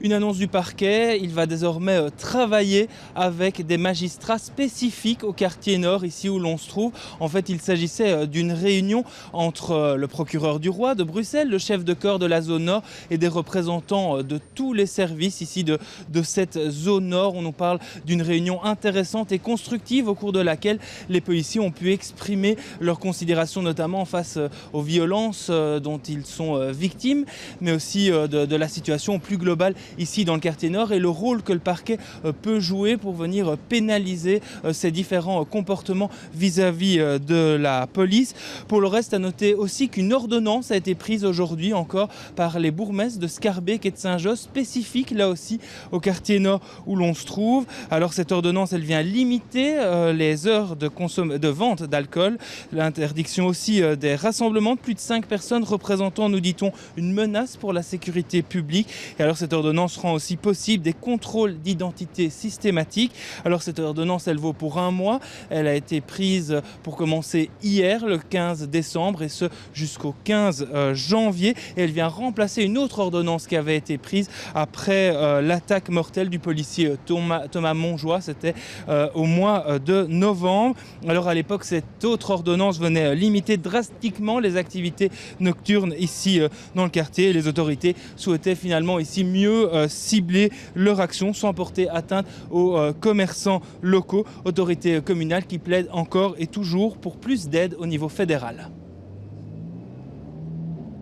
Une annonce du parquet, il va désormais travailler avec des magistrats spécifiques au quartier nord, ici où l'on se trouve. En fait, il s'agissait d'une réunion entre le procureur du roi de Bruxelles, le chef de corps de la zone nord et des représentants de tous les services ici de cette zone nord. On nous parle d'une réunion intéressante et constructive au cours de laquelle les policiers ont pu exprimer leurs considérations, notamment face aux violences dont ils sont victimes, mais aussi de la situation plus globale ici dans le quartier nord et le rôle que le parquet peut jouer pour venir pénaliser ces différents comportements vis-à-vis de la police. Pour le reste, à noter aussi qu'une ordonnance a été prise aujourd'hui encore par les bourgmestres de Schaerbeek et de Saint-Josse, spécifique là aussi au quartier nord où l'on se trouve. Alors cette ordonnance, elle vient limiter les heures de vente d'alcool, l'interdiction aussi des rassemblements de plus de 5 personnes représentant, nous dit-on, une menace pour la sécurité publique. Et alors cette ordonnance rend aussi possible des contrôles d'identité systématiques. Alors cette ordonnance, elle vaut pour 1 mois. Elle a été prise pour commencer hier, le 15 décembre, et ce jusqu'au 15 janvier. Et elle vient remplacer une autre ordonnance qui avait été prise après l'attaque mortelle du policier Thomas Montjoie. C'était au mois de novembre. Alors à l'époque, cette autre ordonnance venait limiter drastiquement les activités nocturnes ici dans le quartier. Les autorités souhaitaient finalement ici mieux cibler leur action sans porter atteinte aux commerçants locaux. Autorités communales qui plaident encore et toujours pour plus d'aide au niveau fédéral.